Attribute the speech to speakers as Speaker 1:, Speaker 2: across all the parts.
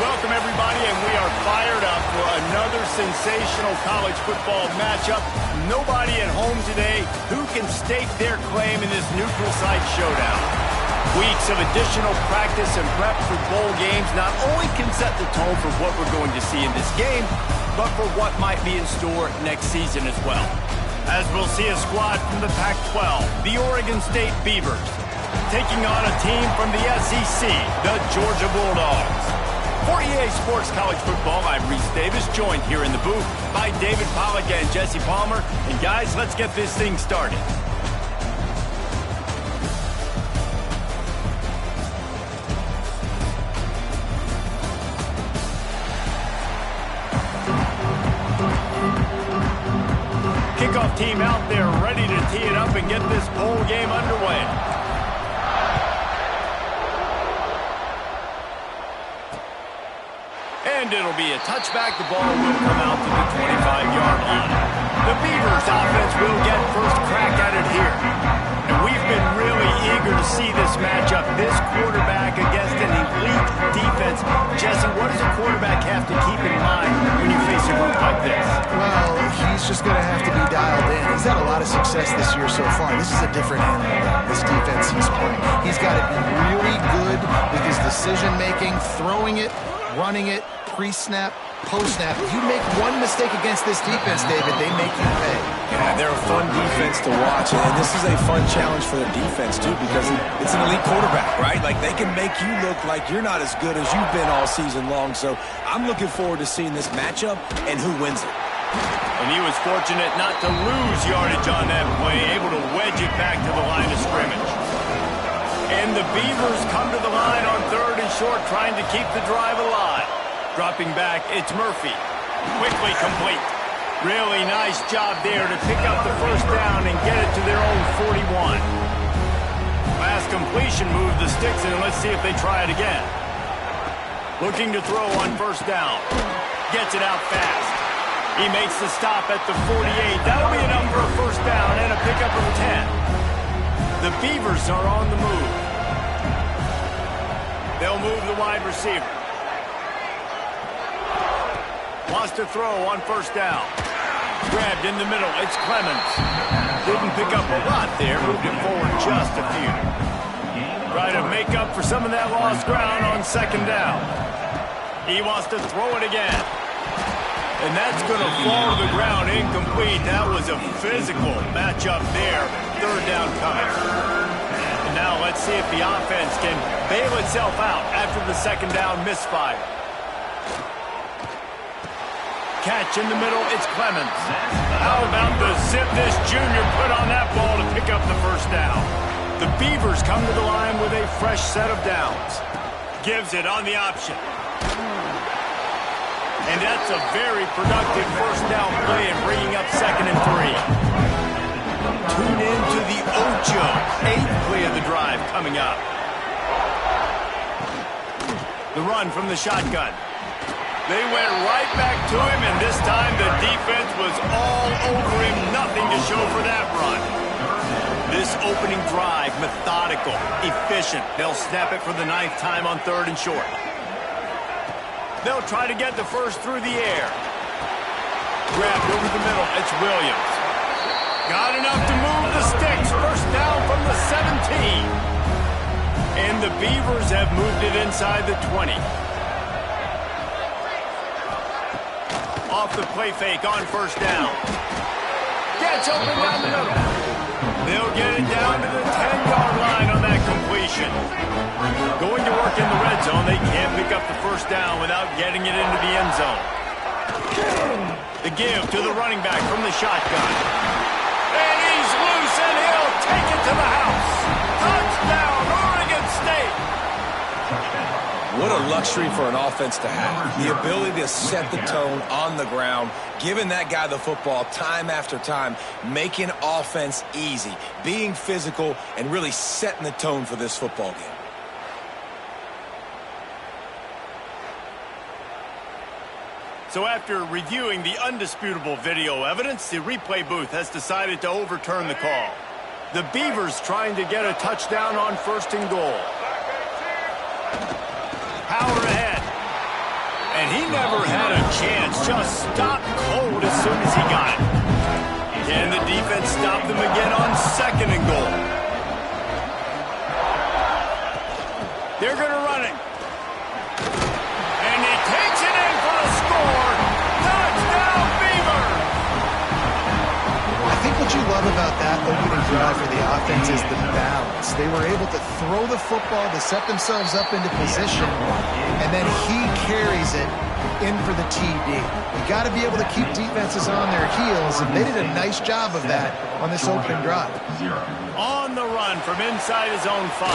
Speaker 1: Welcome, everybody, and we are fired up for another sensational college football matchup. Nobody at home today who can stake their claim in this neutral site showdown. Weeks of additional practice and prep for bowl games not only can set the tone for what we're going to see in this game, but for what might be in store next season as well. As we'll see a squad from the Pac-12, the Oregon State Beavers, taking on a team from the SEC, the Georgia Bulldogs. For EA Sports College Football, I'm Reese Davis, joined here in the booth by David Pollack and Jesse Palmer. And guys, let's get this thing started. Kickoff team out there ready to tee it up and get this bowl game underway. And it'll be a touchback. The ball will come out to the 25-yard line. The Beavers offense will get first crack at it here. And we've been really eager to see this matchup, this quarterback against an elite defense. Jesse, what does a quarterback have to keep in mind when you face a group like this?
Speaker 2: Well, he's just going to have to be dialed in. He's had a lot of success this year so far. This is a different animal, this defense he's playing. He's got to be really good with his decision-making, throwing it, running it, pre-snap, post-snap. If you make one mistake against this defense, David, they make you pay.
Speaker 3: Yeah, they're a fun defense to watch, and this is a fun challenge for the defense, too, because it's an elite quarterback, right? Like, they can make you look like you're not as good as you've been all season long, so I'm looking forward to seeing this matchup and who wins it.
Speaker 1: And he was fortunate not to lose yardage on that play, able to wedge it back to the line of scrimmage. And the Beavers come to the line on 3rd and short, trying to keep the drive alive. Dropping back, it's Murphy. Quickly complete. Really nice job there to pick up the first down and get it to their own 41. Last completion moved the sticks, and let's see if they try it again. Looking to throw on first down. Gets it out fast. He makes the stop at the 48. That'll be enough for a first down and a pickup of 10. The Beavers are on the move. They'll move the wide receiver. Wants to throw on first down. Grabbed in the middle. It's Clemens. Didn't pick up a lot there. Moved it forward just a few. Try to make up for some of that lost ground on second down. He wants to throw it again. And that's going to fall to the ground incomplete. That was a physical matchup there. Third down coming. And now let's see if the offense can bail itself out after the second down misfire. Catch in the middle, it's Clemens. How about the zip this junior put on that ball to pick up the first down? The Beavers come to the line with a fresh set of downs. Gives it on the option. And that's a very productive first down play and bringing up 2nd and 3. Tune in to the Ocho. 8th play of the drive coming up. The run from the shotgun. They went right back to him, and this time the defense was all over him. Nothing to show for that run. This opening drive, methodical, efficient. They'll snap it for the 9th time on 3rd and short. They'll try to get the first through the air. Grabbed over the middle. It's Williams. Got enough to move the sticks. First down from the 17. And the Beavers have moved it inside the 20. Off the play fake on first down. Gets open down the middle. They'll get it down to the 10-yard line on that completion. Going to work in the red zone. They can't pick up the first down without getting it into the end zone. The give to the running back from the shotgun. And he's loose, and he'll take it to the house. Touchdown, Oregon State.
Speaker 3: What a luxury for an offense to have. The ability to set the tone on the ground, giving that guy the football time after time, making offense easy, being physical, and really setting the tone for this football game.
Speaker 1: So after reviewing the undisputable video evidence, the replay booth has decided to overturn the call. The Beavers trying to get a touchdown on 1st and goal. Power ahead. And he never had a chance. Just stopped cold as soon as he got it. Can the defense stop them again on 2nd and goal? They're going to run it. And he takes it in for the score. Touchdown, Beaver!
Speaker 2: I think what you love about that opening drive for the offense is the balance. They were able to throw the football to set themselves up into position, and then he carries it in for the TD. You got to be able to keep defenses on their heels, and they did a nice job of that on this opening drive.
Speaker 1: On the run from inside his own 5.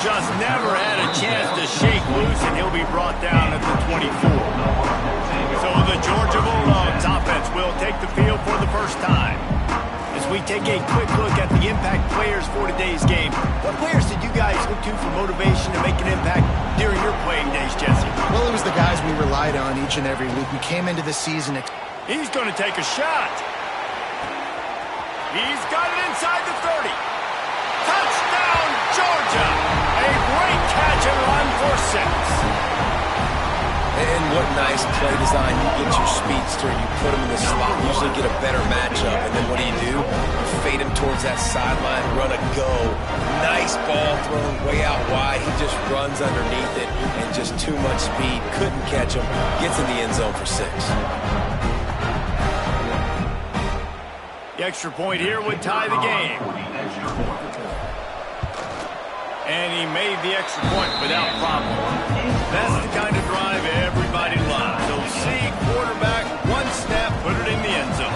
Speaker 1: Just never had a chance to shake loose, and he'll be brought down at the 24. So the Georgia Bulldogs offense will take the field for the first time. As we take a quick look at the impact players for today's game, what players did you guys look to for motivation to make an impact during your playing days, Jesse?
Speaker 2: Well, it was the guys we relied on each and every week. We came into the season.
Speaker 1: He's going to take a shot. He's got it inside the 30. Touchdown, Georgia! A great catch and run for 6.
Speaker 3: And what nice play design. You get your speedster, you put him in the slot, usually get a better matchup, and then what do? You fade him towards that sideline, run a go. Nice ball thrown way out wide. He just runs underneath it, and just too much speed. Couldn't catch him. Gets in the end zone for 6.
Speaker 1: The extra point here would tie the game. And he made the extra point without problem. That's the kind of drive everybody loves. So see quarterback, one snap, put it in the end zone.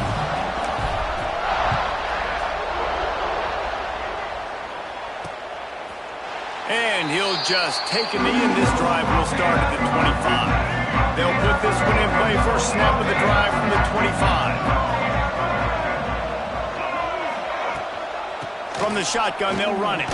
Speaker 1: And he'll just take a knee, and this drive will start at the 25. They'll put this one in play. First snap of the drive from the 25. From the shotgun, they'll run it.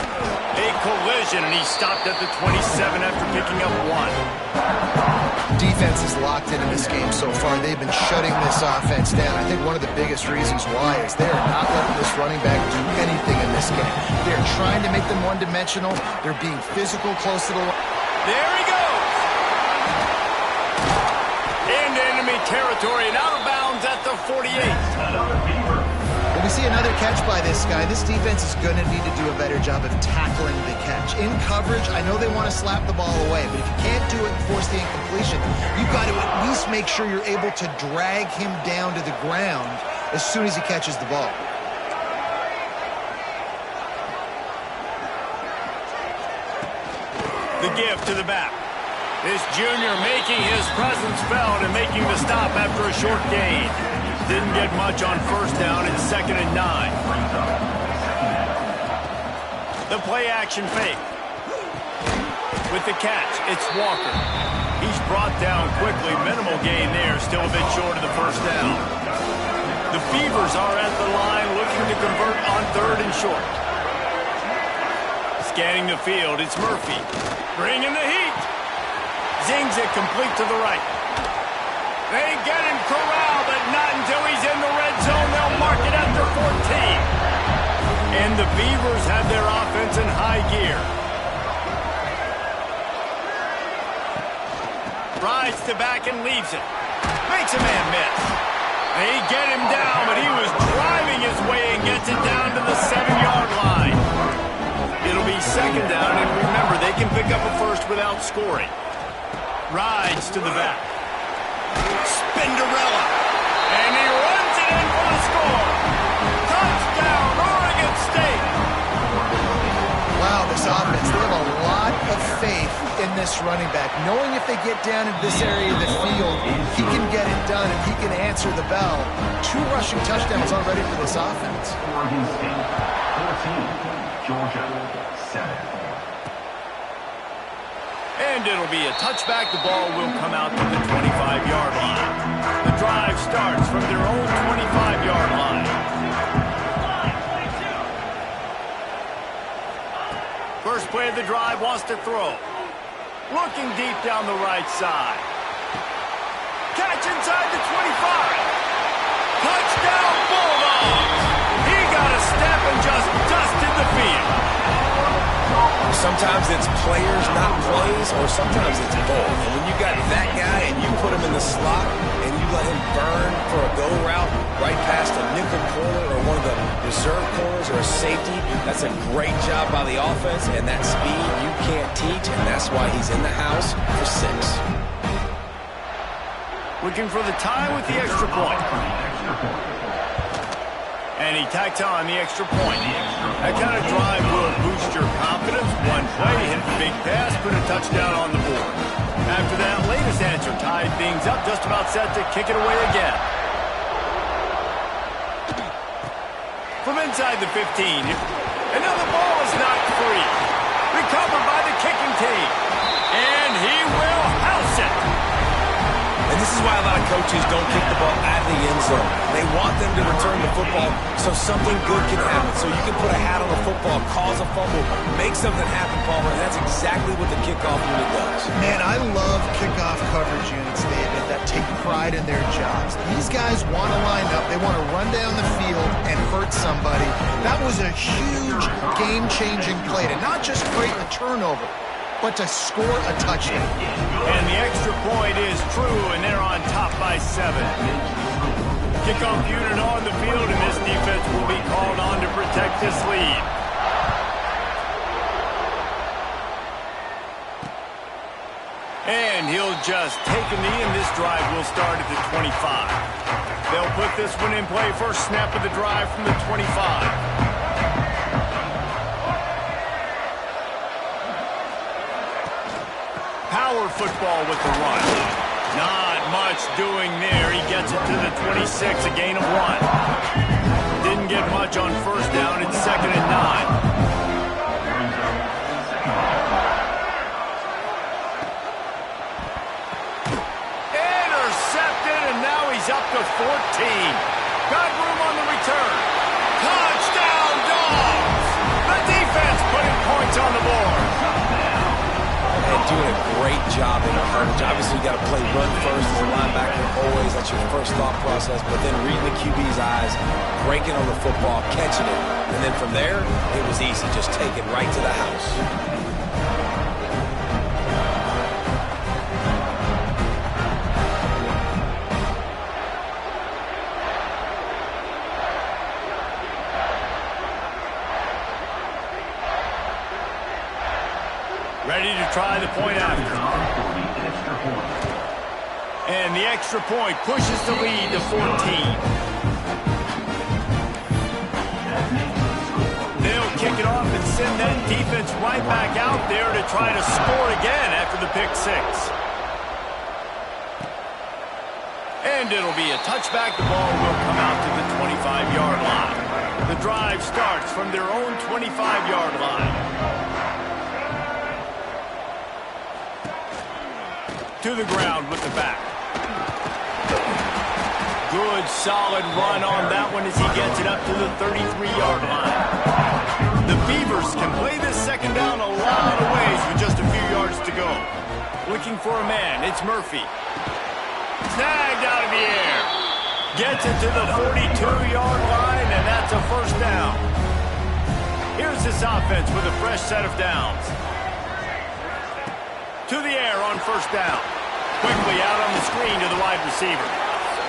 Speaker 1: A collision, and he stopped at the 27 after picking up 1.
Speaker 2: Defense is locked in this game so far. They've been shutting this offense down. I think one of the biggest reasons why is they are not letting this running back do anything in this game. They're trying to make them one-dimensional. They're being physical close to the line.
Speaker 1: There he goes! Into enemy territory and out of bounds at the 48.
Speaker 2: When we see another catch by this guy, this defense is going to need to do a better job of tackling the catch. In coverage, I know they want to slap the ball away, but if you can't do it and force the incompletion, you've got to at least make sure you're able to drag him down to the ground as soon as he catches the ball.
Speaker 1: The give to the back. This junior making his presence felt and making the stop after a short gain. Didn't get much on first down. It's 2nd and 9. The play action fake. With the catch, it's Walker. He's brought down quickly. Minimal gain there. Still a bit short of the first down. The Beavers are at the line looking to convert on 3rd and short. Scanning the field, it's Murphy. Bringing the heat. Zings it complete to the right. They get him corralled, but not until he's in the red zone. They'll mark it after 14. And the Beavers have their offense in high gear. Rides to back and leaves it. Makes a man miss. They get him down, but he was driving his way and gets it down to the 7-yard line. It'll be 2nd down, and remember, they can pick up a first without scoring. Rides to the back. Spinderella. And he runs it in for the score. Touchdown, Oregon State.
Speaker 2: Wow, this offense, they have a lot of faith in this running back. Knowing if they get down into this area of the field, he can get it done and he can answer the bell. 2 rushing touchdowns already for this offense.
Speaker 4: Oregon State, 14. Georgia, 7.
Speaker 1: And it'll be a touchback. The ball will come out to the 25-yard line. The drive starts from their own 25-yard line. First play of the drive wants to throw. Looking deep down the right side. Catch inside the 25. Touchdown Bulldogs! He got a step and just dusted the field.
Speaker 3: Sometimes it's players, not plays, or sometimes it's both. And when you got that guy and you put him in the slot and you let him burn for a go route right past a nickel corner or one of the reserve corners or a safety, that's a great job by the offense, and that speed you can't teach, and that's why he's in the house for 6.
Speaker 1: Looking for the tie with the extra point. And he tacks on the extra point. That kind of drive will boost your confidence. One play, hit the big pass, put a touchdown on the board. After that latest answer tied things up, just about set to kick it away again. From inside the 15, and now the ball is knocked free. Recovered by the kicking team. And he will house it.
Speaker 3: And this is why a lot of coaches don't kick the ball out of the end zone. They want them to return the football so something good can happen. So you can put a hat on the football, cause a fumble, make something happen, Palmer. And that's exactly what the kickoff unit does.
Speaker 2: Man, I love kickoff coverage units, David, that take pride in their jobs. These guys want to line up. They want to run down the field and hurt somebody. That was a huge game-changing play to not just create a turnover, but to score a touchdown.
Speaker 1: And the extra point is true, and they're on top by 7. Kickoff unit on the field, and this defense will be called on to protect this lead. And he'll just take a knee, and this drive will start at the 25. They'll put this one in play first snap of the drive from the 25. Power football with the run. Not much doing there. He gets it to the 26, a gain of 1. Didn't get much on first down. It's 2nd and 9. Intercepted, and now he's up to 14. Got room on the return. Touchdown, Dogs! The defense putting points on the board.
Speaker 3: And doing a great job in coverage. Obviously, you got to play run first as a linebacker always. That's your first thought process. But then reading the QB's eyes, breaking on the football, catching it. And then from there, it was easy. Just take it right to the house.
Speaker 1: Ready to try the point after. And the extra point pushes the lead to 14. They'll kick it off and send that defense right back out there to try to score again after the pick 6. And it'll be a touchback. The ball will come out to the 25-yard line. The drive starts from their own 25-yard line. To the ground with the back. Good, solid run on that one as he gets it up to the 33-yard line. The Beavers can play this second down a lot of ways with just a few yards to go. Looking for a man, it's Murphy. Snagged out of the air. Gets it to the 42-yard line, and that's a first down. Here's this offense with a fresh set of downs. To the air on first down. Quickly out on the screen to the wide receiver.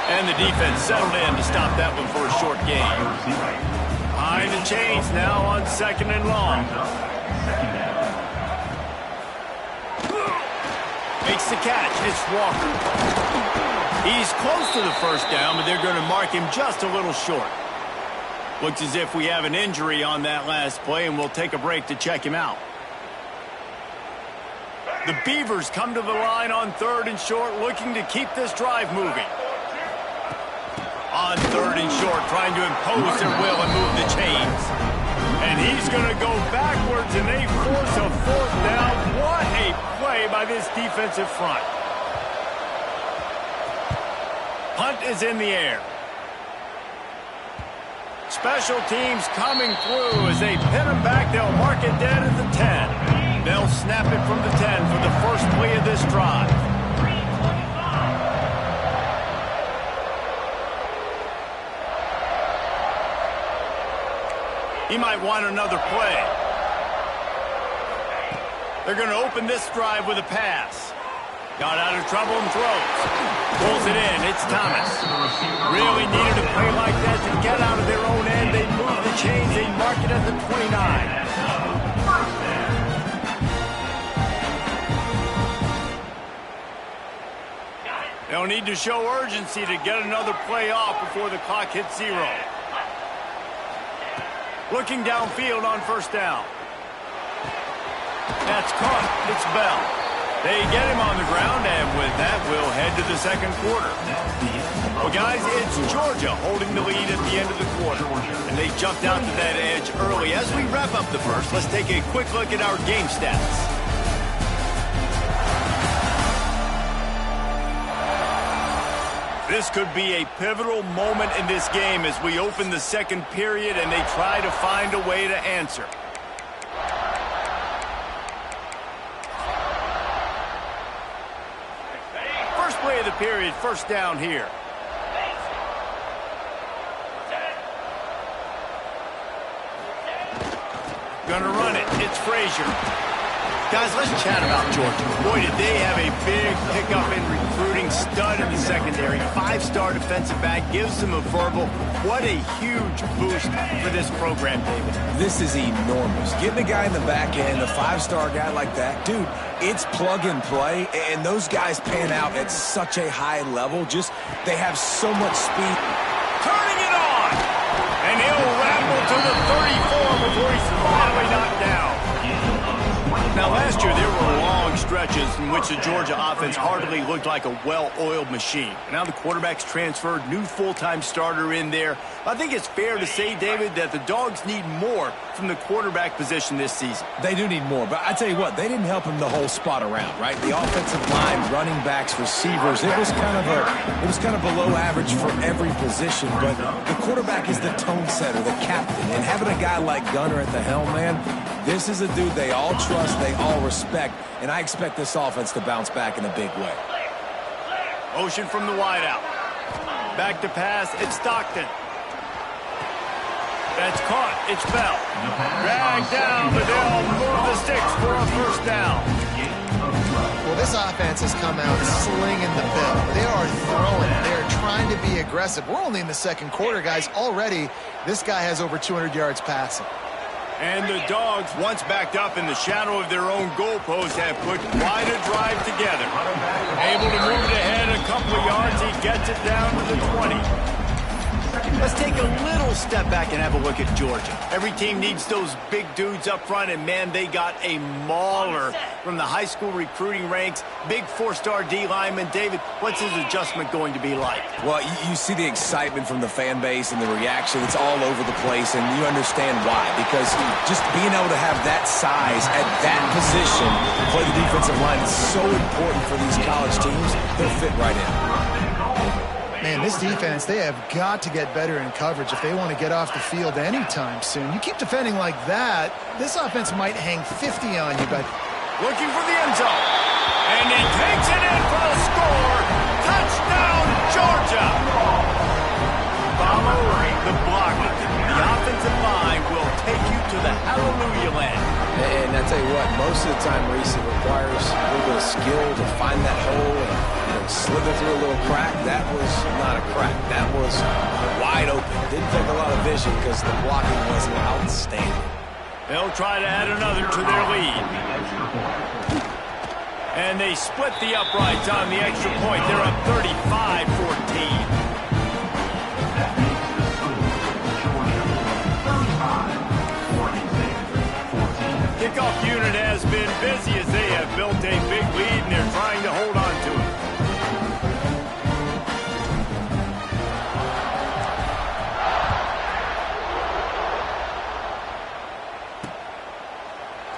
Speaker 1: And the defense settled in to stop that one for a short gain. Behind the chains now on 2nd and long. Makes the catch. It's Walker. He's close to the first down, but they're going to mark him just a little short. Looks as if we have an injury on that last play, and we'll take a break to check him out. The Beavers come to the line on 3rd and short, looking to keep this drive moving. On 3rd and short, trying to impose their will and move the chains. And he's going to go backwards, and they force a 4th down. What a play by this defensive front. Punt is in the air. Special teams coming through as they pin him back. They'll mark it dead at the 10. They'll snap it from the 10 for the first play of this drive. He might want another play. They're going to open this drive with a pass. Got out of trouble and throws. Pulls it in. It's Thomas. Really needed a play like that to get out of their own end. They move the chains. They mark it at the 29. They'll need to show urgency to get another play off before the clock hits 0. Looking downfield on first down. That's caught. It's Bell. They get him on the ground, and with that, we'll head to the second quarter. Well, guys, it's Georgia holding the lead at the end of the quarter, and they jumped out to that edge early. As we wrap up the first, let's take a quick look at our game stats. This could be a pivotal moment in this game as we open the second period and they try to find a way to answer. First play of the period, first down here. Gonna run it. It's Frazier. Guys, let's chat about Georgia. Boy, did they have a big pickup in recruiting. Stud in the secondary. 5-star defensive back. Gives them a verbal. What a huge boost for this program, David.
Speaker 3: This is enormous. Getting a guy in the back end, a 5-star guy like that, dude, it's plug and play, and those guys pan out at such a high level. Just, they have so much speed.
Speaker 1: Turning it on! And he'll ramble to the 34 before he's finally knocked down. Now, last year, there were long stretches in which the Georgia offense hardly looked like a well-oiled machine. Now the quarterback's transferred, new full-time starter in there. I think it's fair to say, David, that the Dogs need more from the quarterback position this season.
Speaker 3: They do need more, but I tell you what, they didn't help him the whole spot around, right? The offensive line, running backs, receivers, it was kind of below average for every position, but the quarterback is the tone setter, the captain, and having a guy like Gunner at the helm, man, this is a dude they all trust, they all respect, and I expect this offense to bounce back in a big way.
Speaker 1: Motion from the wideout. Back to pass, it's Stockton. That's caught, it's Bell. Dragged down, but they'll move the sticks for a first down.
Speaker 2: Well, this offense has come out slinging the bell. They are throwing. They're trying to be aggressive. We're only in the second quarter, guys. Already, this guy has over 200 yards passing.
Speaker 1: And the Dogs, once backed up in the shadow of their own goalpost, have put quite a drive together. Able to move it ahead a couple of yards. He gets it down to the 20. Let's take a little step back and have a look at Georgia. Every team needs those big dudes up front, and, man, they got a mauler from the high school recruiting ranks. Big 4-star D lineman. David, what's his adjustment going to be like?
Speaker 3: Well, you see the excitement from the fan base and the reaction. It's all over the place, and you understand why. Because just being able to have that size at that position, play the defensive line, is so important for these college teams. They'll fit right in.
Speaker 2: Man, this defense, they have got to get better in coverage if they want to get off the field anytime soon. You keep defending like that, this offense might hang 50 on you, but...
Speaker 1: Looking for the end zone. And he takes it in for a score. Touchdown, Georgia. Following the block, the offensive line will take you to the hallelujah land.
Speaker 3: And I tell you what, most of the time, Reese, it requires a little bit of skill to find that hole and slither through a little crack. That was not a crack. That was wide open. Didn't take a lot of vision because the blocking was outstanding.
Speaker 1: They'll try to add another to their lead. And they split the uprights on the extra point. They're up 35-14. Kickoff unit has been busy as they have built a big lead and they're trying to hold on to it.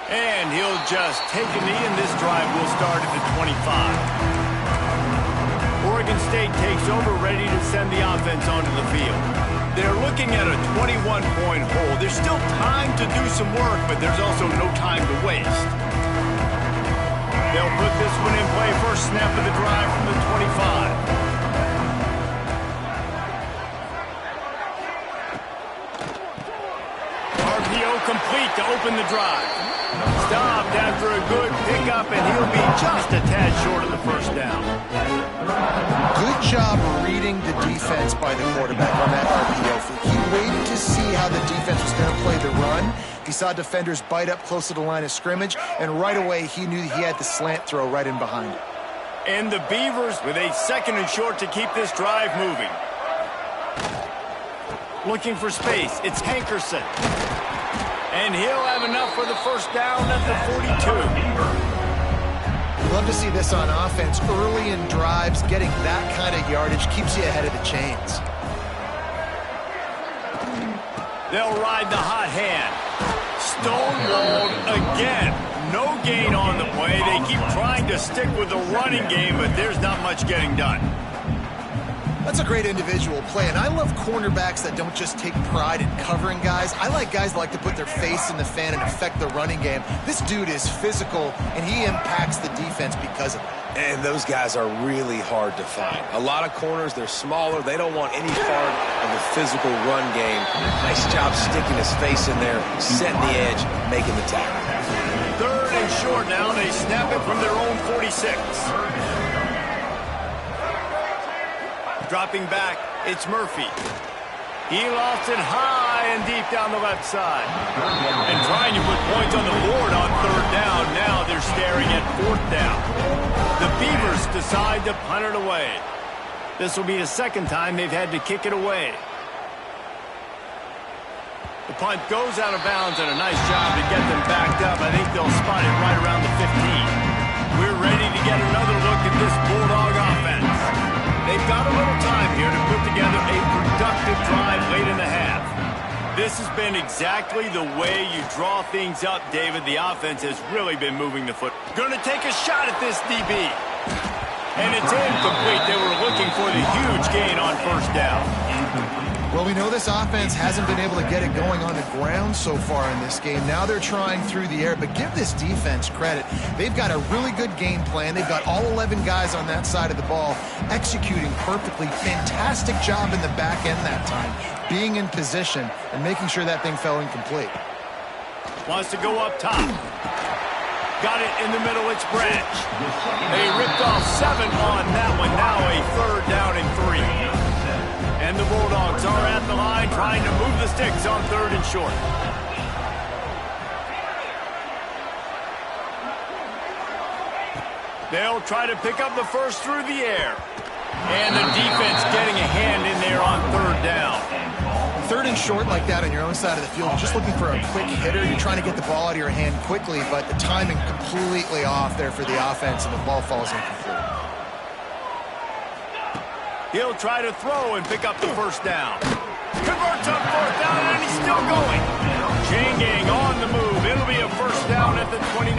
Speaker 1: And he'll just take a knee, and this drive will start at the 25. Oregon State takes over, ready to send the offense onto the field. They're looking at a 21-point hole. There's still time to do some work, but there's also no time to waste. They'll put this one in play. First snap of the drive from the 25. RPO complete to open the drive. Stopped after a good pickup, and he'll be just a tad short of the first down.
Speaker 2: Good job reading the defense by the quarterback on that RPO flick. He waited to see how the defense was going to play the run. He saw defenders bite up close to the line of scrimmage, and right away he knew he had the slant throw right in behind it.
Speaker 1: And the Beavers with a 2nd and short to keep this drive moving. Looking for space, it's Hankerson. And he'll have enough for the first down at the 42.
Speaker 2: Love to see this on offense. Early in drives, getting that kind of yardage keeps you ahead of the chains.
Speaker 1: They'll ride the hot hand. Stonewalled again. No gain on the play. They keep trying to stick with the running game, but there's not much getting done.
Speaker 2: That's a great individual play, and I love cornerbacks that don't just take pride in covering guys. I like guys that like to put their face in the fan and affect the running game. This dude is physical, and he impacts the defense because of it.
Speaker 3: And those guys are really hard to find. A lot of corners, they're smaller. They don't want any part of the physical run game. Nice job sticking his face in there, setting the edge, making the tackle.
Speaker 1: 3rd and short now. They snap it from their own 46. Dropping back, it's Murphy. He lofts it high and deep down the left side. And trying to put points on the board on 3rd down. Now they're staring at 4th down. The Beavers decide to punt it away. This will be the 2nd time they've had to kick it away. The punt goes out of bounds, and a nice job to get them backed up. I think they'll spot it right around the 15. We're ready to get another look at this Bulldog offense. They've got a little time here to put together a productive drive late in the half. This has been exactly the way you draw things up, David. The offense has really been moving the foot. Going to take a shot at this DB. And it's incomplete. They were looking for the huge gain on 1st down.
Speaker 2: Well, we know this offense hasn't been able to get it going on the ground so far in this game. Now they're trying through the air, but give this defense credit. They've got a really good game plan. They've got all 11 guys on that side of the ball executing perfectly. Fantastic job in the back end that time, being in position and making sure that thing fell incomplete.
Speaker 1: Wants to go up top. Got it in the middle, it's Branch. They ripped off 7 on that one. Now a 3rd down and 3. And the Bulldogs are at the line trying to move the sticks on 3rd and short. They'll try to pick up the first through the air. And the defense getting a hand in there on 3rd down.
Speaker 2: 3rd and short like that on your own side of the field, you're just looking for a quick hitter. You're trying to get the ball out of your hand quickly, but the timing completely off there for the offense, and the ball falls incomplete.
Speaker 1: He'll try to throw and pick up the first down. Converts on 4th down, and he's still going. Changing on the move. It'll be a first down at the 29.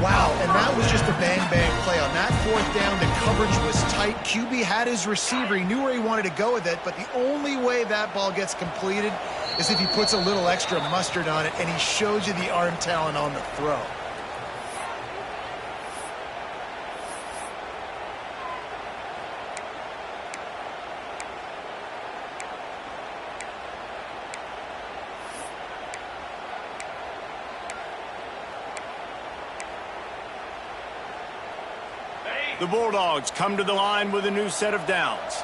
Speaker 2: Wow, and that was just a bang-bang play. On that 4th down, the coverage was tight. QB had his receiver. He knew where he wanted to go with it, but the only way that ball gets completed is if he puts a little extra mustard on it, and he shows you the arm talent on the throw.
Speaker 1: The Bulldogs come to the line with a new set of downs.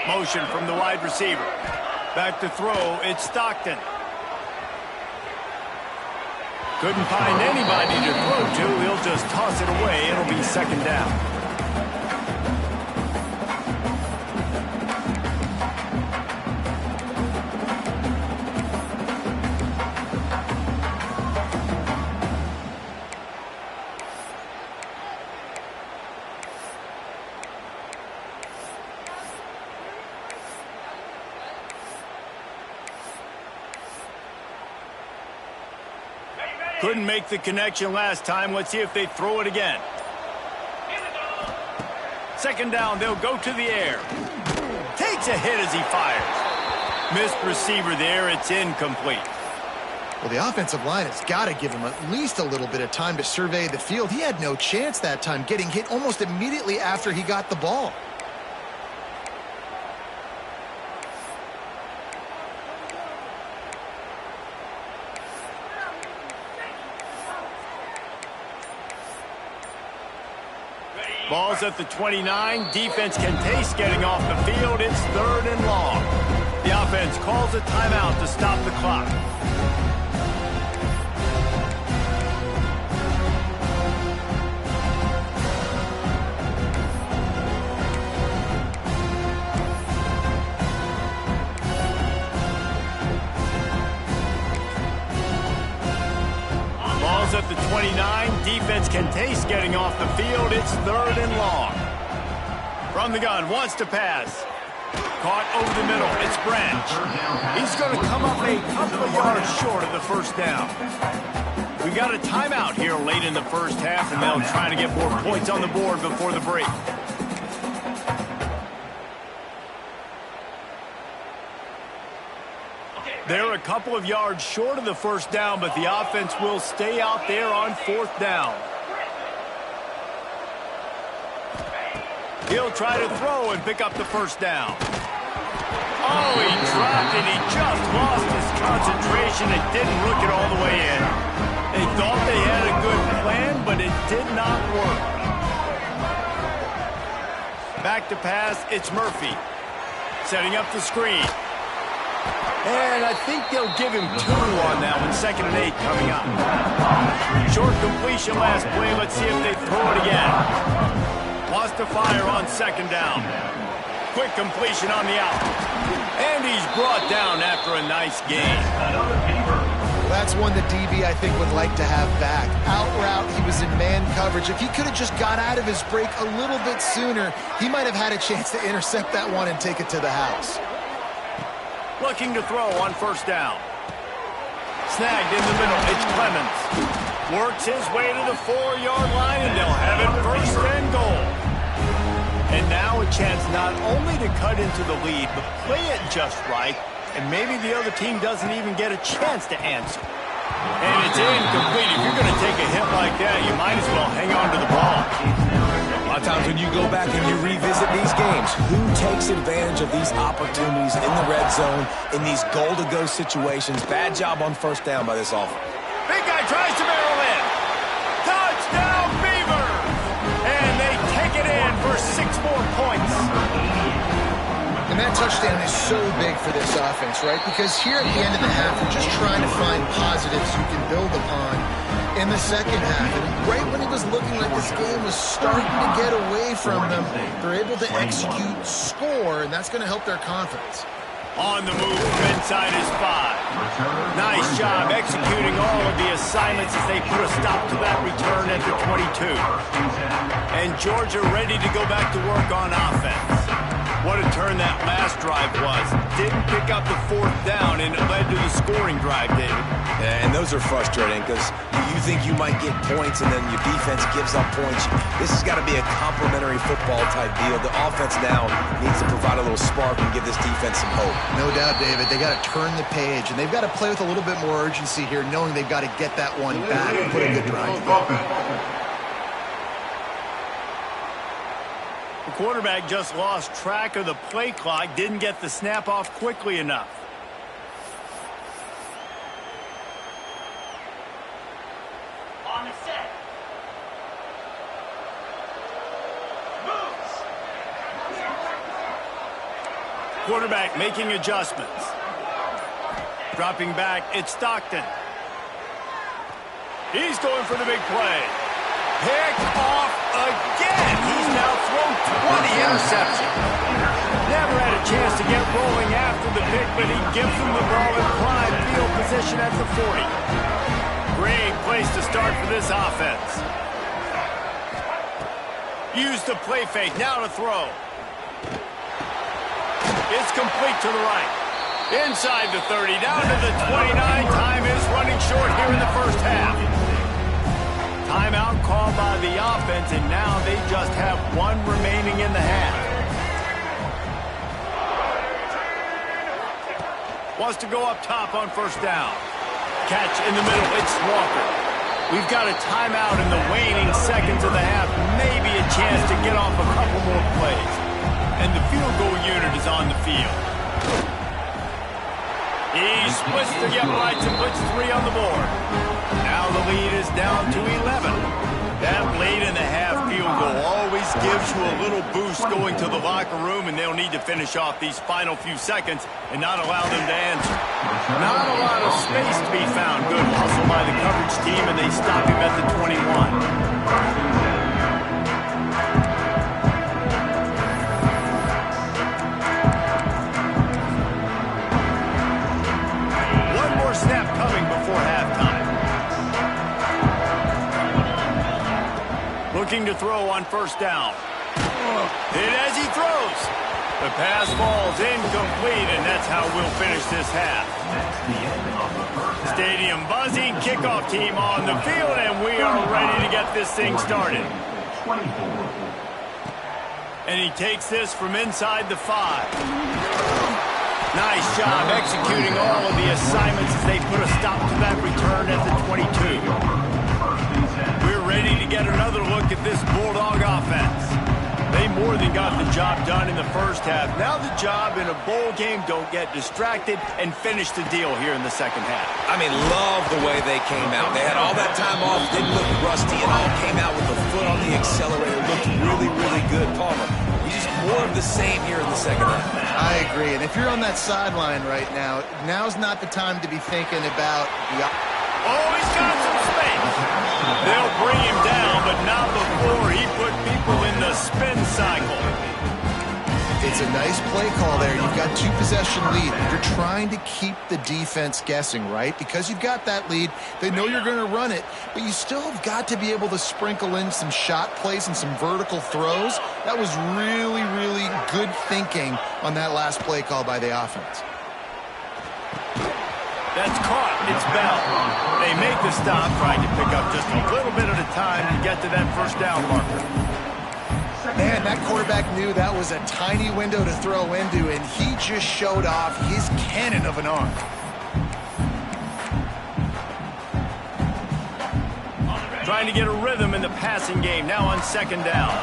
Speaker 1: Motion from the wide receiver. Back to throw, it's Stockton. Couldn't find anybody to throw to. He'll just toss it away. It'll be 2nd down. Couldn't make the connection last time. Let's see if they throw it again. 2nd down, they'll go to the air. Takes a hit as he fires. Missed receiver there, it's incomplete.
Speaker 2: Well, the offensive line has got to give him at least a little bit of time to survey the field. He had no chance that time, getting hit almost immediately after he got the ball.
Speaker 1: Ball's at the 29. Defense can taste getting off the field. It's 3rd and long. The offense calls a timeout to stop the clock. Ball's at the 29. Defense can taste getting off the field. It's 3rd and long. From the gun, wants to pass. Caught over the middle. It's Branch. He's going to come up a couple of yards short of the first down. We got a timeout here late in the first half, and they'll try to get more points on the board before the break. They're a couple of yards short of the first down, but the offense will stay out there on 4th down. He'll try to throw and pick up the first down. Oh, he dropped it. He just lost his concentration and didn't look it all the way in. They thought they had a good plan, but it did not work. Back to pass, it's Murphy. Setting up the screen. And I think they'll give him 2 on that one. 2nd and 8 coming up. Short completion last play. Let's see if they throw it again. Lost to fire on 2nd down. Quick completion on the out. And he's brought down after a nice gain.
Speaker 2: That's one that DB, I think, would like to have back. Out route, he was in man coverage. If he could have just got out of his break a little bit sooner, he might have had a chance to intercept that one and take it to the house.
Speaker 1: Looking to throw on 1st down. Snagged in the middle. It's Clemens. Works his way to the 4-yard line, and they'll have it 1st and goal. And now a chance not only to cut into the lead, but play it just right, and maybe the other team doesn't even get a chance to answer. And it's incomplete. If you're going to take a hit like that, you might as well hang on to the ball.
Speaker 3: A lot of times when you go back and you revisit these games, who takes advantage of these opportunities in the red zone, in these goal-to-go situations? Bad job on 1st down by this offense.
Speaker 1: Big guy tries to barrel in. Touchdown, Beavers! And they take it in for 6 more points.
Speaker 2: And that touchdown is so big for this offense, right? Because here at the end of the half, we're just trying to find positives you can build upon in the second half. And right when it was looking like this game was starting to get away from them, they're able to execute, score, and that's going to help their confidence.
Speaker 1: On the move from inside his 5. Nice job executing all of the assignments as they put a stop to that return at the 22. And Georgia ready to go back to work on offense. What a turn that last drive was. Didn't pick up the 4th down, and it led to the scoring drive, David.
Speaker 3: Yeah, and those are frustrating because you think you might get points and then your defense gives up points. This has got to be a complementary football type deal. The offense now needs to provide a little spark and give this defense some hope.
Speaker 2: No doubt, David. They got to turn the page, and they've got to play with a little bit more urgency here, knowing they've got to get that one back and put a good drive together.
Speaker 1: The quarterback just lost track of the play clock, didn't get the snap off quickly enough.
Speaker 5: On the set. Moves.
Speaker 1: Quarterback making adjustments. Dropping back, it's Stockton. He's going for the big play. Picked off again. He's now thrown 20 interceptions. Never had a chance to get rolling after the pick, but he gives them the ball in prime field position at the 40. Great place to start for this offense. Use the play fake, now to throw. It's complete to the right. Inside the 30, down to the 29. Time is running short here in the first half. Timeout called by the offense, and now they just have 1 remaining in the half. Wants to go up top on 1st down. Catch in the middle, it's Walker. We've got a timeout in the waning seconds of the half. Maybe a chance to get off a couple more plays. And the field goal unit is on the field. He splits to get right and puts 3 on the board. Now the lead is down to 11. That late in the half field goal always always gives you a little boost going to the locker room, and they'll need to finish off these final few seconds and not allow them to answer. Not a lot of space to be found. Good hustle by the coverage team, and they stop him at the 21. Snap coming before halftime. Looking to throw on first down. Hit as he throws. The pass falls incomplete, and that's how we'll finish this half. Stadium buzzing, kickoff team on the field, and we are ready to get this thing started. And he takes this from inside the 5. Nice job executing all of the assignments as they put a stop to that return at the 22. We're ready to get another look at this Bulldog offense. They more than got the job done in the first half. Now the job in a bowl game, don't get distracted and finish the deal here in the second half.
Speaker 3: I mean, love the way they came out. They had all that time off, didn't look rusty, and all came out with the foot on the accelerator. Looked really, really good. Palmer, just more of the same here in the second half.
Speaker 2: I agree, and if you're on that sideline right now, now's not the time to be thinking about the...
Speaker 1: Oh, he's got some space. They'll bring him down, but not before he put people in the spin cycle.
Speaker 2: It's a nice play call there. You've got 2-possession lead. You're trying to keep the defense guessing, right? Because you've got that lead, they know you're going to run it, but you still have got to be able to sprinkle in some shot plays and some vertical throws. That was really, really good thinking on that last play call by the offense.
Speaker 1: That's caught. It's Bell. They make the stop, trying to pick up just a little bit at a time to get to that first down marker.
Speaker 2: Man, that quarterback knew that was a tiny window to throw into, and he just showed off his cannon of an arm.
Speaker 1: Trying to get a rhythm in the passing game, now on second down.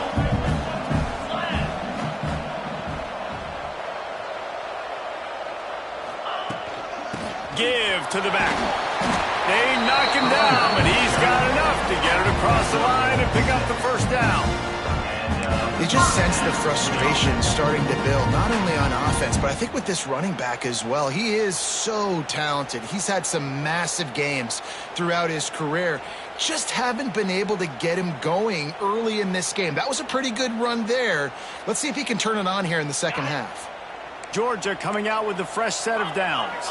Speaker 1: Give to the back. They knock him down, but he's got enough to get it across the line and pick up the first down.
Speaker 2: You just sense the frustration starting to build, not only on offense, but I think with this running back as well. He is so talented. He's had some massive games throughout his career. Just haven't been able to get him going early in this game. That was a pretty good run there. Let's see if he can turn it on here in the second half.
Speaker 1: Georgia coming out with a fresh set of downs.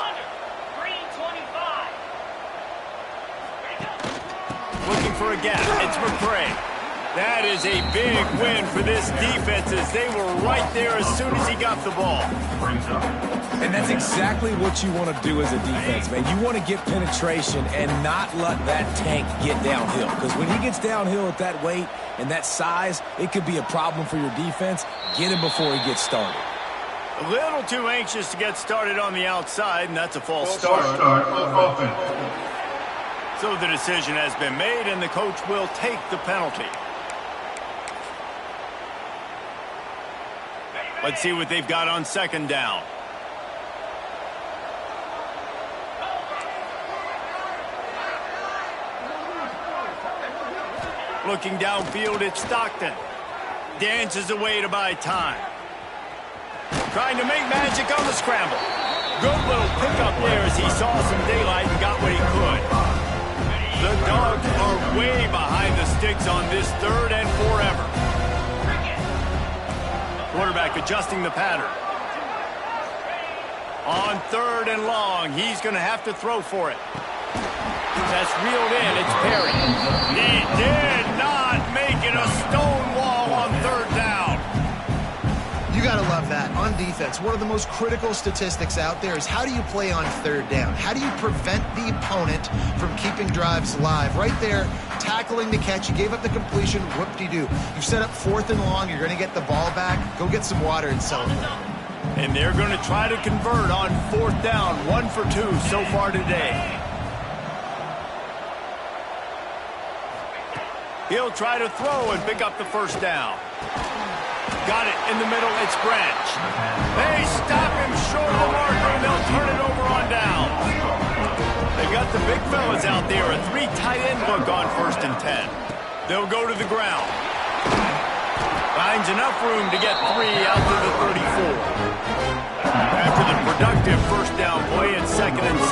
Speaker 1: Looking for a gap. It's McCray. That is a big win for this defense as they were right there as soon as he got the ball.
Speaker 3: And that's exactly what you want to do as a defense, man. You want to get penetration and not let that tank get downhill. Because when he gets downhill at that weight and that size, it could be a problem for your defense. Get him before he gets started.
Speaker 1: A little too anxious to get started on the outside, and that's a false start. So the decision has been made, and the coach will take the penalty. Let's see what they've got on second down. Looking downfield, it's Stockton. Dances away to buy time. Trying to make magic on the scramble. Good little pickup there as he saw some daylight and got what he could. The Dogs are way behind the sticks on this third and forever. Quarterback adjusting the pattern. On third and long, he's going to have to throw for it. That's reeled in. It's Perry. He did not make it a stone wall on third down.
Speaker 2: You got to love that. On defense, one of the most critical statistics out there is how do you play on third down? How do you prevent the opponent from keeping drives alive? Right there, tackling the catch. You gave up the completion. Whoop-de-doo. You set up fourth and long. You're going to get the ball back. Go get some water and celebrate.
Speaker 1: And they're going to try to convert on fourth down. 1 for 2 so far today. He'll try to throw and pick up the first down. Got it in the middle. It's Branch. They stop him short of the marker, and they'll turn it over on down. They've got the big fellas out there. A 3 tight end look on 1st and 10. They'll go to the ground. Finds enough room to get 3 out to the 34. After the productive first down play, it's 2nd and 6.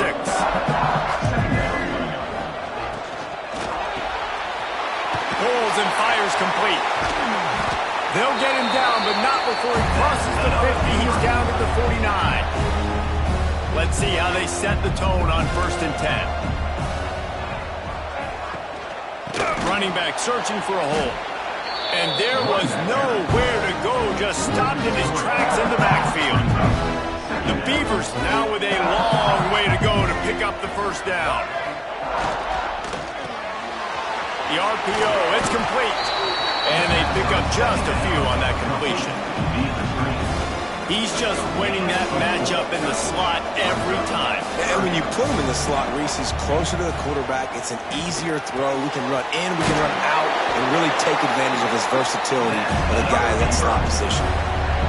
Speaker 1: Pulls and fires complete. They'll get him down, but not before he crosses the 50. He's down at the 49. Let's see how they set the tone on 1st and 10. Running back searching for a hole. And there was nowhere to go, just stopped in his tracks in the backfield. The Beavers now with a long way to go to pick up the first down. The RPO, it's complete. And they pick up just a few on that completion. He's just winning that matchup in the slot every time.
Speaker 3: And when you put him in the slot, Reese, he's closer to the quarterback. It's an easier throw. We can run in, we can run out, and really take advantage of his versatility of the guy in that slot position.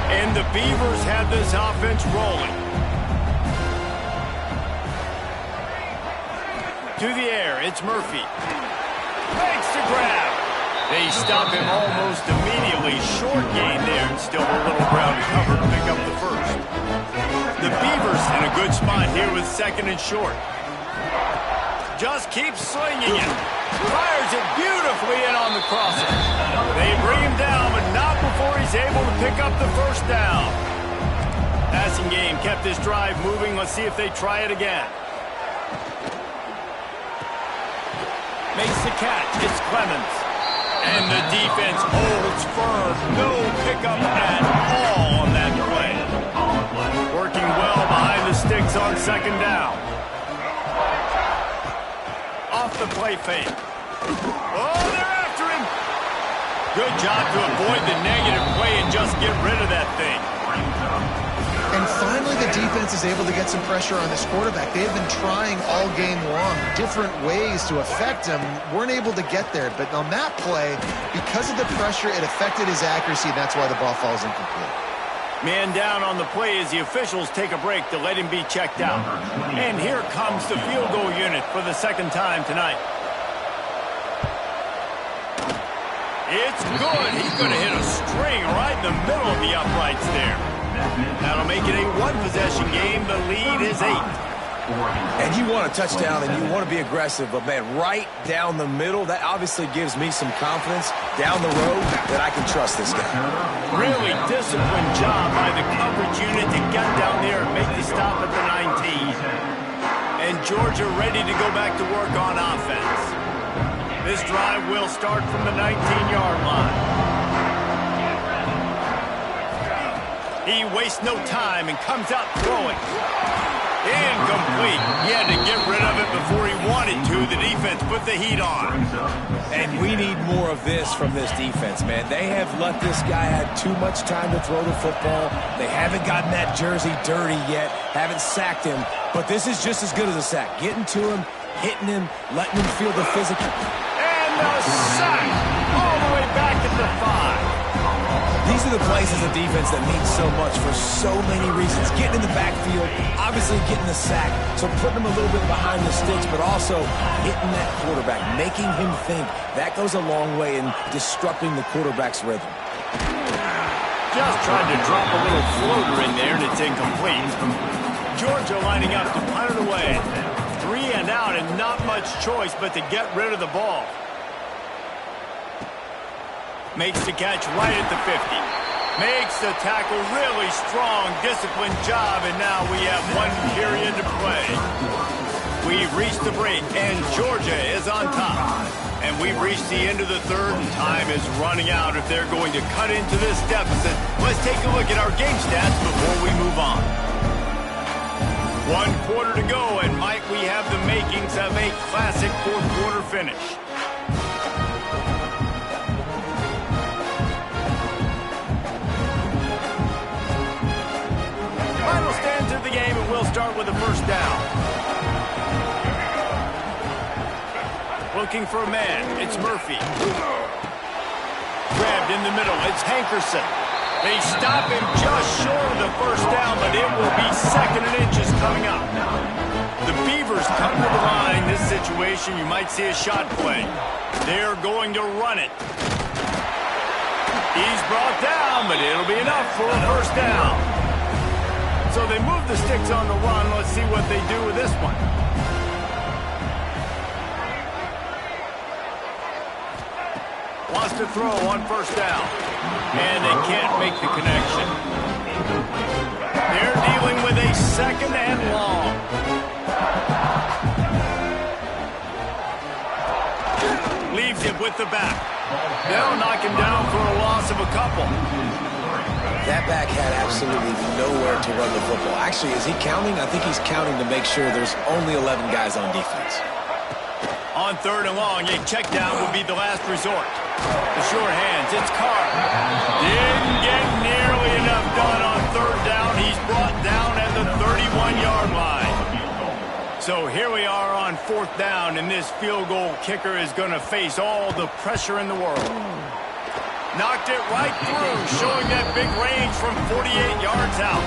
Speaker 1: And the Beavers have this offense rolling. To the air, it's Murphy. Makes the grab. They stop him almost immediately. Short gain there, and still a little ground to cover to pick up the first. The Beavers in a good spot here with 2nd and short. Just keeps slinging it. Fires it beautifully in on the crosser. They bring him down, but not before he's able to pick up the first down. Passing game kept this drive moving. Let's see if they try it again. Makes the catch. It's Clemens. And the defense holds firm. No pickup at all on that play. Working well behind the sticks on 2nd down. Off the play fake. Oh, they're after him. Good job to avoid the negative play and just get rid of that thing.
Speaker 2: And finally, the defense is able to get some pressure on this quarterback. They've been trying all game long different ways to affect him. Weren't able to get there. But on that play, because of the pressure, it affected his accuracy, and that's why the ball falls incomplete.
Speaker 1: Man down on the play as the officials take a break to let him be checked out. And here comes the field goal unit for the 2nd time tonight. It's good. He's going to hit a string right in the middle of the uprights there. That'll make it a 1-possession game. The lead is 8.
Speaker 3: And you want a touchdown and you want to be aggressive, but man, right down the middle, that obviously gives me some confidence down the road that I can trust this guy.
Speaker 1: Really disciplined job by the coverage unit to get down there and make the stop at the 19. And Georgia ready to go back to work on offense. This drive will start from the 19-yard line. He wastes no time and comes out throwing. Incomplete. He had to get rid of it before he wanted to. The defense put the heat on.
Speaker 3: And we need more of this from this defense, man. They have let this guy have too much time to throw the football. They haven't gotten that jersey dirty yet, haven't sacked him. But this is just as good as a sack. Getting to him, hitting him, letting him feel the physical.
Speaker 1: And the sack all the way back at the 5.
Speaker 3: These are the plays as a defense that mean so much for so many reasons. Getting in the backfield, obviously getting the sack, so putting him a little bit behind the sticks, but also hitting that quarterback, making him think. That goes a long way in disrupting the quarterback's rhythm.
Speaker 1: Just tried to drop a little floater in there, and it's incomplete. Georgia lining up to punt it away. 3 and out, and not much choice but to get rid of the ball. Makes the catch right at the 50. Makes the tackle really strong, disciplined job, and now we have 1 period to play. We've reached the break, and Georgia is on top. And we've reached the end of the 3rd, and time is running out if they're going to cut into this deficit. Let's take a look at our game stats before we move on. 1 quarter to go, and might we have the makings of a classic 4th quarter finish. Final stands of the game, and we'll start with the first down. Looking for a man, it's Murphy. Grabbed in the middle, it's Hankerson. They stop him just short of the first down, but it will be 2nd and inches coming up. The Beavers come to the line. This situation, you might see a shot play. They're going to run it. He's brought down, but it'll be enough for a first down. So they move the sticks on the run. Let's see what they do with this one. Wants to throw on first down. And they can't make the connection. They're dealing with a second and long. Leaves it with the back. They'll knock him down for a loss of a couple.
Speaker 3: That back had absolutely nowhere to run the football. Actually, is he counting? I think he's counting to make sure there's only 11 guys on defense.
Speaker 1: On third and long, a check down would be the last resort. The sure hands, it's Carr. Didn't get nearly enough done on third down. He's brought down at the 31-yard line. So here we are on fourth down, and this field goal kicker is going to face all the pressure in the world. Knocked it right through, showing that big range from 48 yards out.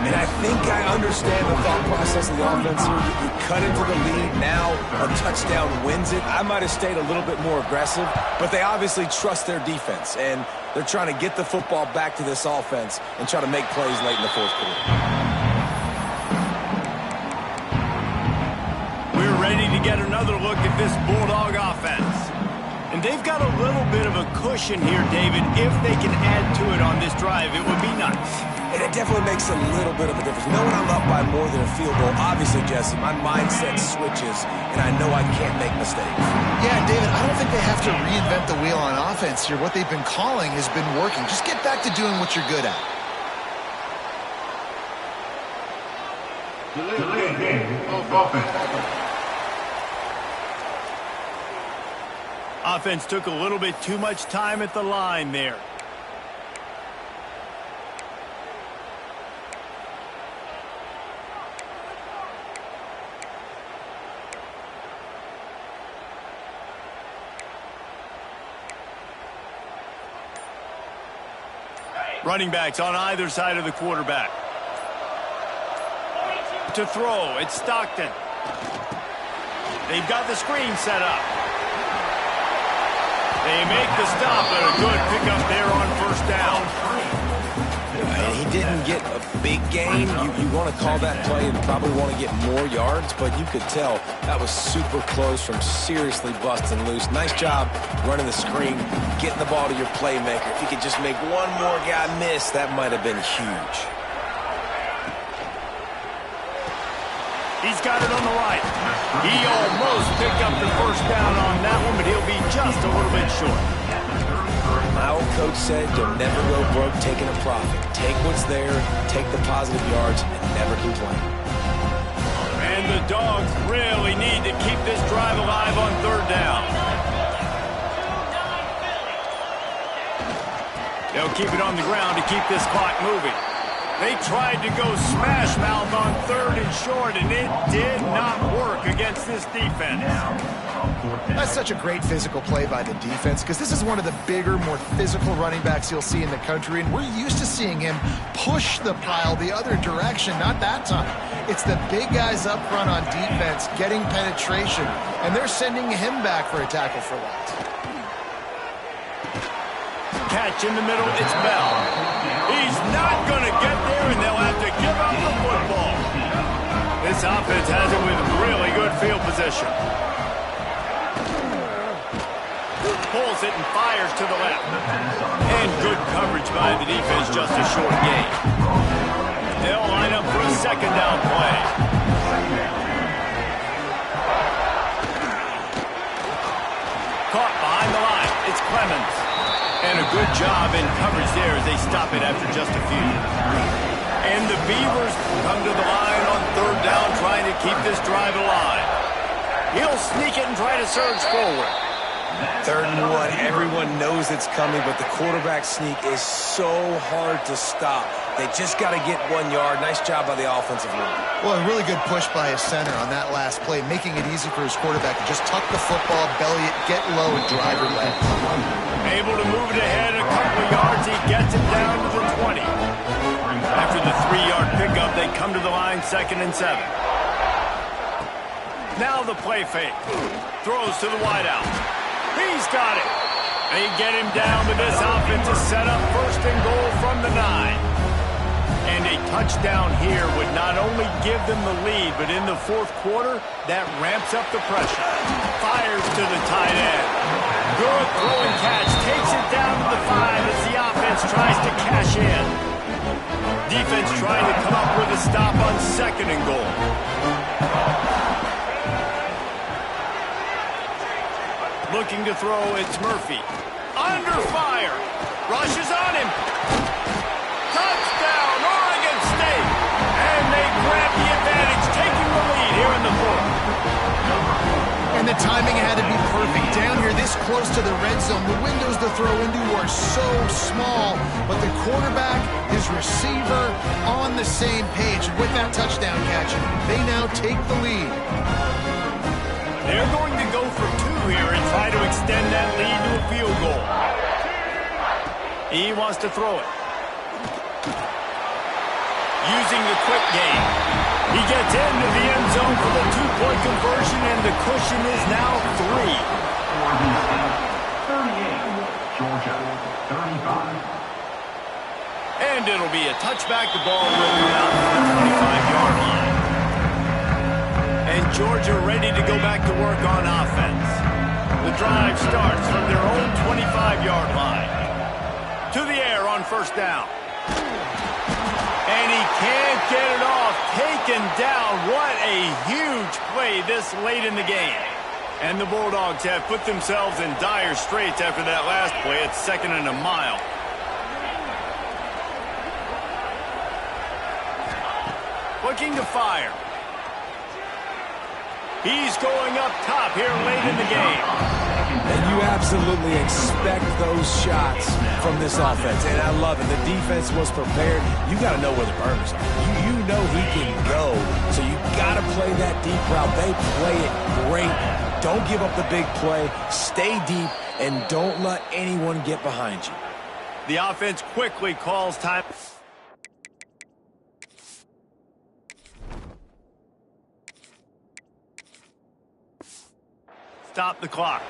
Speaker 3: And I think I understand the thought process of the offense here. You cut into the lead. Now a touchdown wins it. I might have stayed a little bit more aggressive, but they obviously trust their defense, and they're trying to get the football back to this offense and try to make plays late in the fourth quarter.
Speaker 1: We're ready to get another look at this Bulldog offense. And they've got a little bit of a cushion here, David. If they can add to it on this drive, it would be nice.
Speaker 3: And it definitely makes a little bit of a difference. Knowing I'm up by more than a field goal, obviously, Jesse, my mindset switches, and I know I can't make mistakes.
Speaker 2: Yeah, David, I don't think they have to reinvent the wheel on offense here. What they've been calling has been working. Just get back to doing what you're good at.
Speaker 4: Delay game of offense.
Speaker 1: Offense took a little bit too much time at the line there. Running backs on either side of the quarterback. To throw, it's Stockton. They've got the screen set up. They make the stop, but a good pickup there on first down.
Speaker 3: And he didn't get a big gain. You want to call that play and probably want to get more yards, but you could tell that was super close from seriously busting loose. Nice job running the screen, getting the ball to your playmaker. If you could just make one more guy miss, that might have been huge.
Speaker 1: He's got it on the right. He almost picked up the first down on that one, but he'll be just a little bit short.
Speaker 3: My old coach said you'll never go broke taking a profit. Take what's there, take the positive yards, and never complain.
Speaker 1: And the Dogs really need to keep this drive alive on third down. They'll keep it on the ground to keep this clock moving. They tried to go smash mouth on third and short, and it did not work against this defense.
Speaker 2: That's such a great physical play by the defense, because this is one of the bigger, more physical running backs you'll see in the country, and we're used to seeing him push the pile the other direction. Not that time. It's the big guys up front on defense getting penetration, and they're sending him back for a tackle for loss.
Speaker 1: Catch in the middle, it's Bell. He's not going to get there, and they'll have to give up the football. This offense has it with really good field position. Pulls it and fires to the left. And good coverage by the defense, just a short gain. They'll line up for a second down play. Caught behind the line, it's Clemens. And a good job in coverage there as they stop it after just a few. And the Beavers come to the line on third down, trying to keep this drive alive. He'll sneak it and try to surge forward.
Speaker 3: Third and one, everyone knows it's coming, but the quarterback sneak is so hard to stop. They just got to get 1 yard. Nice job by the offensive line.
Speaker 2: Well, a really good push by his center on that last play, making it easy for his quarterback to just tuck the football, belly it, get low, and drive your legs.
Speaker 1: Able to move it ahead a couple of yards. He gets it down to the 20. After the 3-yard pickup, they come to the line, 2nd and 7. Now the play fake. Throws to the wideout. He's got it. They get him down to this offense to set up 1st and goal from the 9. And a touchdown here would not only give them the lead, but in the 4th quarter, that ramps up the pressure. Fires to the tight end. Good throw and catch. Takes it down to the 5 as the offense tries to cash in. Defense trying to come up with a stop on 2nd and goal. Looking to throw, it's Murphy. Under fire. Rushes on him. Touchdown, Oregon State. And they grab the advantage, taking the lead here in the 4th.
Speaker 2: And the timing had to be perfect. Down here this close to the red zone, the windows to throw into are so small, but the quarterback, his receiver, on the same page. And with that touchdown catch, they now take the lead.
Speaker 1: They're going to go for 2 here and try to extend that lead to a field goal. He wants to throw it. Using the quick game. He gets into the end zone for the 2-point conversion, and the cushion is now 3.
Speaker 4: 38, Georgia, 35.
Speaker 1: And it'll be a touchback. The ball will come out to the 25-yard line. And Georgia ready to go back to work on offense. The drive starts from their own 25-yard line. To the air on 1st down. And he can't get it off. Taken down. What a huge play this late in the game. And the Bulldogs have put themselves in dire straits after that last play. It's 2nd and a mile. Looking to fire. He's going up top here late in the game.
Speaker 3: And you absolutely expect those shots from this offense. And I love it. The defense was prepared. You got to know where the burners are. You know he can go. So you got to play that deep route. They play it great. Don't give up the big play. Stay deep and don't let anyone get behind you.
Speaker 1: The offense quickly calls time. Stop the clock.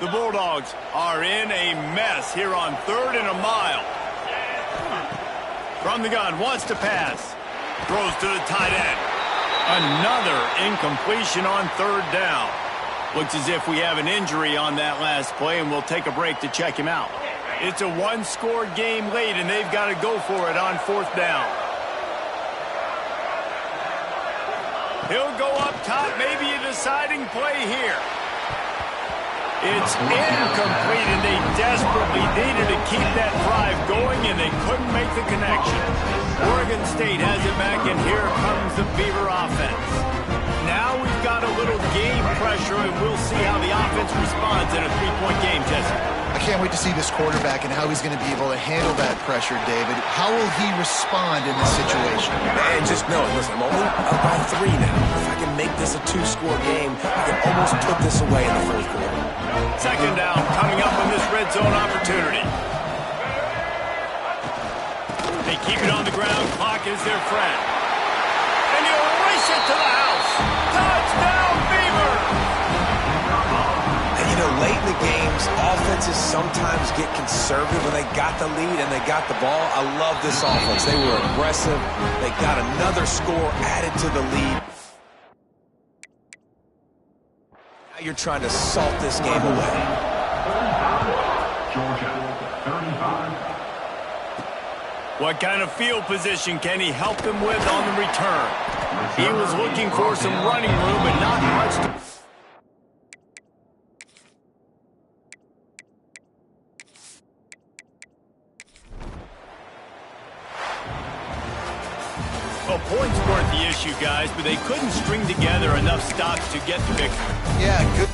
Speaker 1: The Bulldogs are in a mess here on 3rd and a mile. From the gun, wants to pass. Throws to the tight end. Another incompletion on 3rd down. Looks as if we have an injury on that last play, and we'll take a break to check him out. It's a 1-score game late, and they've got to go for it on 4th down. He'll go up top, maybe a deciding play here. It's incomplete, and they desperately needed to keep that drive going, and they couldn't make the connection. Oregon State has it back, and here comes the Beaver offense. Now we've got a little game pressure, and we'll see how the offense responds in a 3-point game, Jesse.
Speaker 2: I can't wait to see this quarterback and how he's going to be able to handle that pressure, David. How will he respond in this situation?
Speaker 3: And just know, listen, I'm only up by 3 now. If I can make this a 2-score game, I can almost put this away in the 4th quarter.
Speaker 1: 2nd down coming up on this red zone opportunity. They keep it on the ground. Clock is their friend. And he'll race it to the house. Touchdown, Beavers!
Speaker 3: And you know, late in the games, offenses sometimes get conservative when they got the lead and they got the ball. I love this offense. They were aggressive. They got another score added to the lead. Now you're trying to salt this game away.
Speaker 4: Georgia, 35.
Speaker 1: What kind of field position can he help them with on the return? He was looking for some running room, but not much to... Well, points weren't the issue, guys, but they couldn't string together enough stops to get the victory.
Speaker 2: Yeah, good.